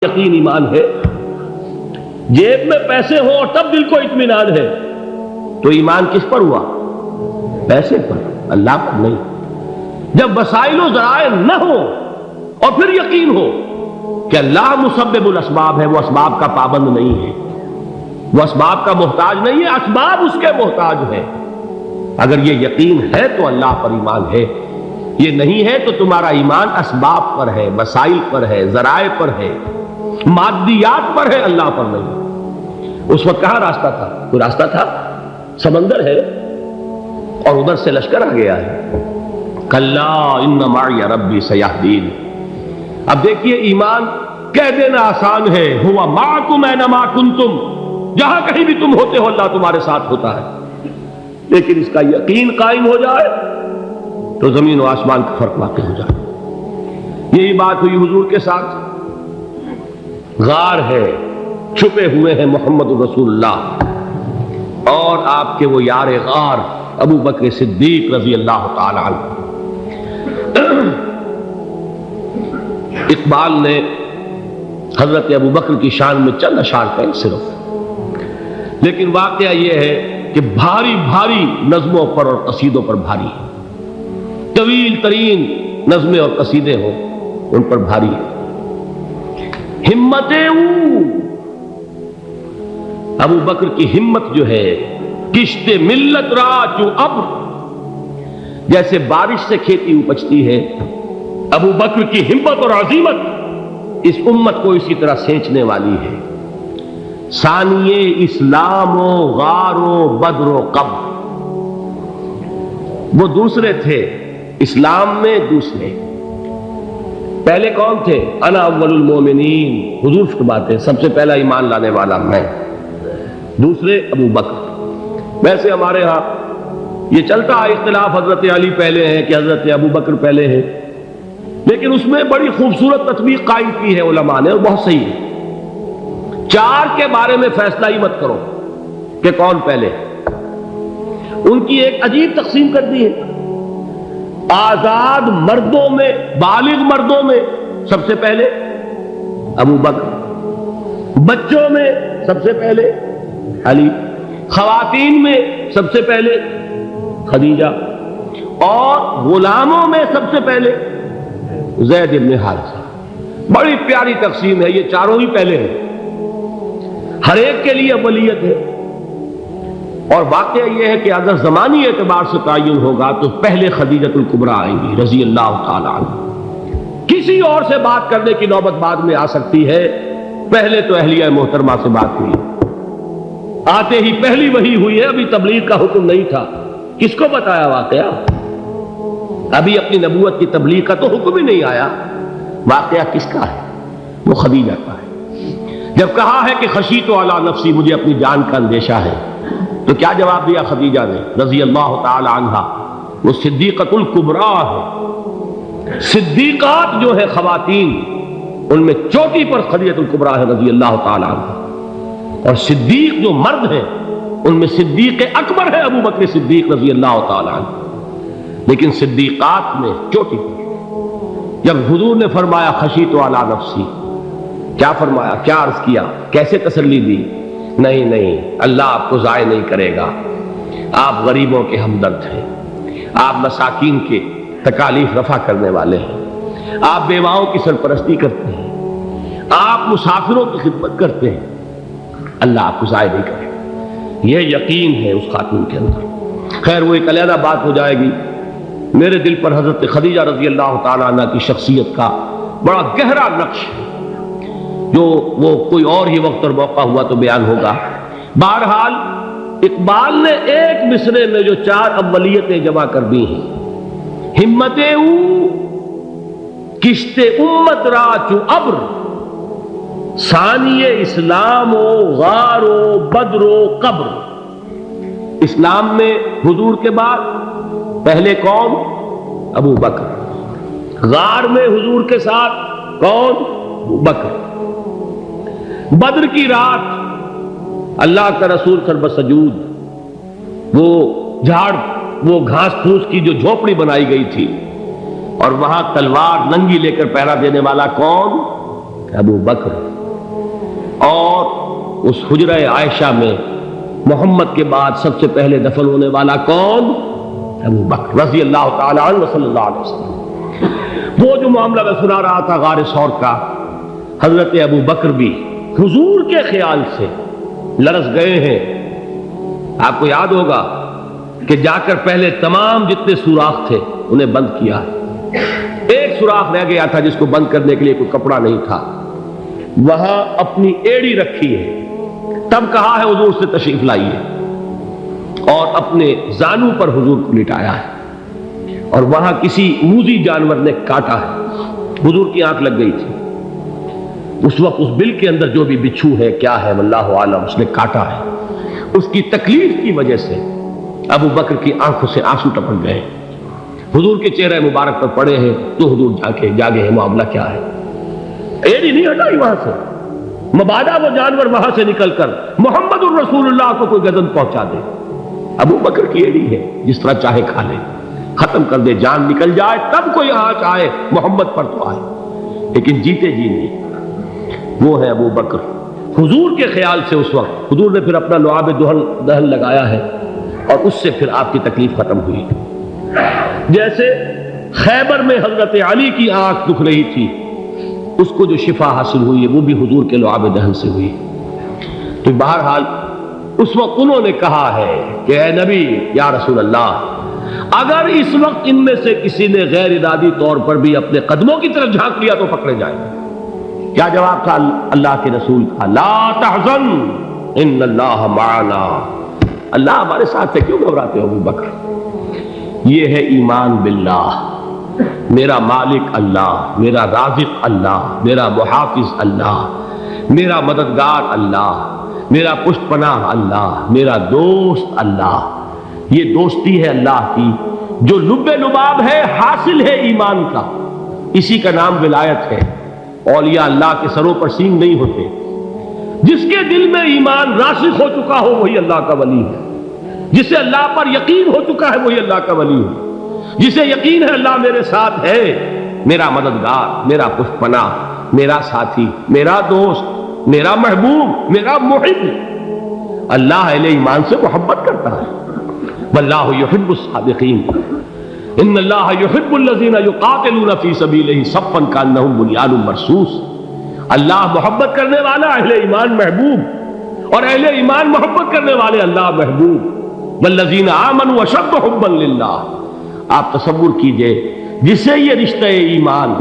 یقین ایمان ہے. جیب میں پیسے ہوں اور تب دل کو اطمینان ہے تو ایمان کس پر ہوا؟ پیسے پر، اللہ پر نہیں. جب وسائل و ذرائع نہ ہو اور پھر یقین ہو کہ اللہ مسبب الاسباب ہے، وہ اسباب کا پابند نہیں ہے، وہ اسباب کا محتاج نہیں ہے، اسباب اس کے محتاج ہے. اگر یہ یقین ہے تو اللہ پر ایمان ہے، یہ نہیں ہے تو تمہارا ایمان اسباب پر ہے، وسائل پر ہے، ذرائع پر ہے، مادیات پر ہے، اللہ پر نہیں. اس وقت کہاں راستہ تھا؟ کوئی راستہ تھا؟ سمندر ہے اور ادھر سے لشکر آ گیا ہے. کلا ان معی ربی سیہدین. اب دیکھیے ایمان کہہ دینا آسان ہے، ہوا معکم اینما کنتم، جہاں کہیں بھی تم ہوتے ہو اللہ تمہارے ساتھ ہوتا ہے. لیکن اس کا یقین قائم ہو جائے تو زمین و آسمان کا فرق واقع ہو جائے. یہی بات ہوئی حضور کے ساتھ. غار ہے، چھپے ہوئے ہیں محمد رسول اللہ اور آپ کے وہ یار غار ابو بکر صدیق رضی اللہ تعالی عنہ. اقبال نے حضرت ابو بکر کی شان میں چند اشعار کہیں صرف، لیکن واقعہ یہ ہے کہ بھاری بھاری نظموں پر اور قصیدوں پر بھاری ہے. طویل ترین نظمیں اور قصیدے ہوں ان پر بھاری ہے. ہمتیں ابو بکر کی ہمت جو ہے، کشت ملت را چو ابر، جیسے بارش سے کھیتی اپجتی ہے، ابو بکر کی ہمت اور عزیمت اس امت کو اسی طرح سینچنے والی ہے. ثانیے اسلام و غار و بدر و قبر، وہ دوسرے تھے اسلام میں، دوسرے. پہلے کون تھے؟ انا اول المومنین، حضور فرماتے ہیں سب سے پہلا ایمان لانے والا میں. دوسرے ابو بکر. ویسے ہمارے ہاں یہ چلتا ہے اختلاف، حضرت علی پہلے ہیں کہ حضرت ابو بکر پہلے ہیں، لیکن اس میں بڑی خوبصورت تطبیق قائم کی ہے علماء نے اور بہت صحیح ہے. چار کے بارے میں فیصلہ ہی مت کرو کہ کون پہلے. ان کی ایک عجیب تقسیم کر دی ہے. آزاد مردوں میں، بالغ مردوں میں سب سے پہلے ابو بکر، بچوں میں سب سے پہلے علی، خواتین میں سب سے پہلے خدیجہ، اور غلاموں میں سب سے پہلے زید بن حارثہ. بڑی پیاری تقسیم ہے، یہ چاروں ہی پہلے ہیں، ہر ایک کے لیے اولیت ہے. اور واقعہ یہ ہے کہ اگر زمانی اعتبار سے تعین ہوگا تو پہلے خدیجۃ الکبریٰ آئیں گی رضی اللہ تعالی عنہ. کسی اور سے بات کرنے کی نوبت بعد میں آ سکتی ہے، پہلے تو اہلیہ محترمہ سے بات ہوئی. آتے ہی پہلی وحی ہوئی ہے، ابھی تبلیغ کا حکم نہیں تھا. کس کو بتایا واقعہ؟ ابھی اپنی نبوت کی تبلیغ کا تو حکم ہی نہیں آیا. واقعہ کس کا ہے؟ وہ خدیجہ کا ہے. جب کہا ہے کہ خشیت علی نفسی، مجھے اپنی جان کا اندیشہ ہے، تو کیا جواب دیا خدیجہ نے رضی اللہ تعالی عنہا؟ وہ صدیقۃ الکبریٰ ہے. صدیقات جو ہے خواتین، ان میں چوٹی پر خدیجۃ الکبریٰ ہے رضی اللہ تعالی عنہا. اور صدیق جو مرد ہیں ان میں صدیق اکبر ہے ابو بکر صدیق رضی اللہ تعالی عنہ. لیکن صدیقات میں چوٹی پر. جب حضور نے فرمایا خشیت علی نفسی، کیا فرمایا؟ کیا عرض کیا؟ کیسے تسلی دی؟ نہیں نہیں، اللہ آپ کو ضائع نہیں کرے گا. آپ غریبوں کے ہمدرد ہیں، آپ مساکین کے تکالیف رفع کرنے والے ہیں، آپ بیواؤں کی سرپرستی کرتے ہیں، آپ مسافروں کی خدمت کرتے ہیں. اللہ آپ کو ضائع نہیں کرے گا. یہ یقین ہے اس خاتون کے اندر. خیر وہ ایک علیحدہ بات ہو جائے گی. میرے دل پر حضرت خدیجہ رضی اللہ تعالی عنہ کی شخصیت کا بڑا گہرا نقش ہے، جو وہ کوئی اور ہی وقت اور موقع ہوا تو بیان ہوگا. بہرحال اقبال نے ایک مصرے میں جو چار اولیتیں جمع کر دی ہیں، ہمتیں کشت امت را چو ابر، ثانی اسلام و غار و بدر و قبر. اسلام میں حضور کے بعد پہلے کون؟ ابو بکر. غار میں حضور کے ساتھ کون؟ ابو بکر. بدر کی رات اللہ کا رسول سر بسجود، وہ جھاڑ، وہ گھاس پھوس کی جو جھوپڑی بنائی گئی تھی، اور وہاں تلوار ننگی لے کر پہرا دینے والا کون؟ ابو بکر. اور اس حجرہ عائشہ میں محمد کے بعد سب سے پہلے دفن ہونے والا کون؟ ابو بکر رضی اللہ تعالی عنہ صلی اللہ علیہ وسلم۔ وہ جو معاملہ میں سنا رہا تھا غار ثور کا، حضرت ابو بکر بھی حضور کے خیال سے لرز گئے ہیں۔ آپ کو یاد ہوگا کہ جا کر پہلے تمام جتنے سوراخ تھے انہیں بند کیا ہے، ایک سوراخ رہ گیا تھا جس کو بند کرنے کے لیے کوئی کپڑا نہیں تھا، وہاں اپنی ایڑی رکھی ہے، تب کہا ہے حضور سے تشریف لائیے، اور اپنے زانو پر حضور کو لٹایا ہے، اور وہاں کسی موذی جانور نے کاٹا ہے، حضور کی آنکھ لگ گئی تھی اس وقت، اس بل کے اندر جو بھی بچھو ہے کیا ہے واللہ عالم، اس نے کاٹا ہے، اس کی تکلیف کی وجہ سے ابو بکر کی آنکھوں سے آنسو ٹپک گئے، حضور کے چہرے مبارک پر پڑے ہیں، تو حضور جاگے ہیں، معاملہ کیا ہے؟ ایڑی نہیں ہٹائی وہاں سے، مبادا وہ جانور وہاں سے نکل کر محمد الرسول اللہ کو کوئی گزن پہنچا دے، ابو بکر کی ایڑی ہے، جس طرح چاہے کھا لے، ختم کر دے، جان نکل جائے تب کوئی آنچ آئے، محمد پر تو آئے، لیکن جیتے جی نہیں۔ وہ ہے ابو بکر حضور کے خیال سے، اس وقت حضور نے پھر اپنا لعاب دہن لگایا ہے، اور اس سے پھر آپ کی تکلیف ختم ہوئی۔ جیسے خیبر میں حضرت علی کی آنکھ دکھ رہی تھی، اس کو جو شفا حاصل ہوئی ہے وہ بھی حضور کے لعاب دہن سے ہوئی۔ تو بہرحال اس وقت انہوں نے کہا ہے کہ اے نبی یا رسول اللہ، اگر اس وقت ان میں سے کسی نے غیر ارادی طور پر بھی اپنے قدموں کی طرف جھانک لیا تو پکڑے جائیں۔ کیا جواب تھا اللہ کے رسول کا؟ لا تحزن ان اللہ معنا، اللہ ہمارے ساتھ ہے، کیوں گھبراتے ہو ابو بکر؟ یہ ہے ایمان باللہ، میرا مالک اللہ، میرا رازق اللہ، میرا محافظ اللہ، میرا مددگار اللہ، میرا پشت پناہ اللہ، میرا دوست اللہ۔ یہ دوستی ہے اللہ کی جو لب لباب ہے، حاصل ہے ایمان کا، اسی کا نام ولایت ہے۔ اولیاء اللہ کے سروں پر سینگ نہیں ہوتے، جس کے دل میں ایمان راسخ ہو چکا ہو وہی اللہ کا ولی ہے، جسے اللہ پر یقین ہو چکا ہے وہی اللہ کا ولی ہے، جسے یقین ہے اللہ میرے ساتھ ہے، میرا مددگار، میرا پشت پناہ، میرا ساتھی، میرا دوست، میرا محبوب، میرا محب۔ اللہ اہل ایمان سے محبت کرتا ہے، واللہ یحب الصادقین، ان اللہ یحب الذین یقاتلون فی سبیلہ صفا کانہم بنیان مرصوص۔ اللہ محبت کرنے والا، اہل ایمان محبوب، اور اہل ایمان محبت کرنے والے اللہ محبوب۔ والذین آمنوا اشد حبا للہ۔ آپ تصور کیجئے جسے یہ رشتہ ایمان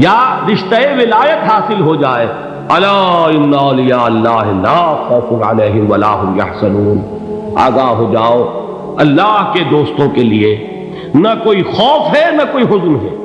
یا رشتہ ولایت حاصل ہو جائے، الا ان اولیاء اللہ لا خوف علیہم ولا هم یحزنون، آگاہ ہو جاؤ، اللہ کے دوستوں کے لیے نہ کوئی خوف ہے نہ کوئی حزن ہے۔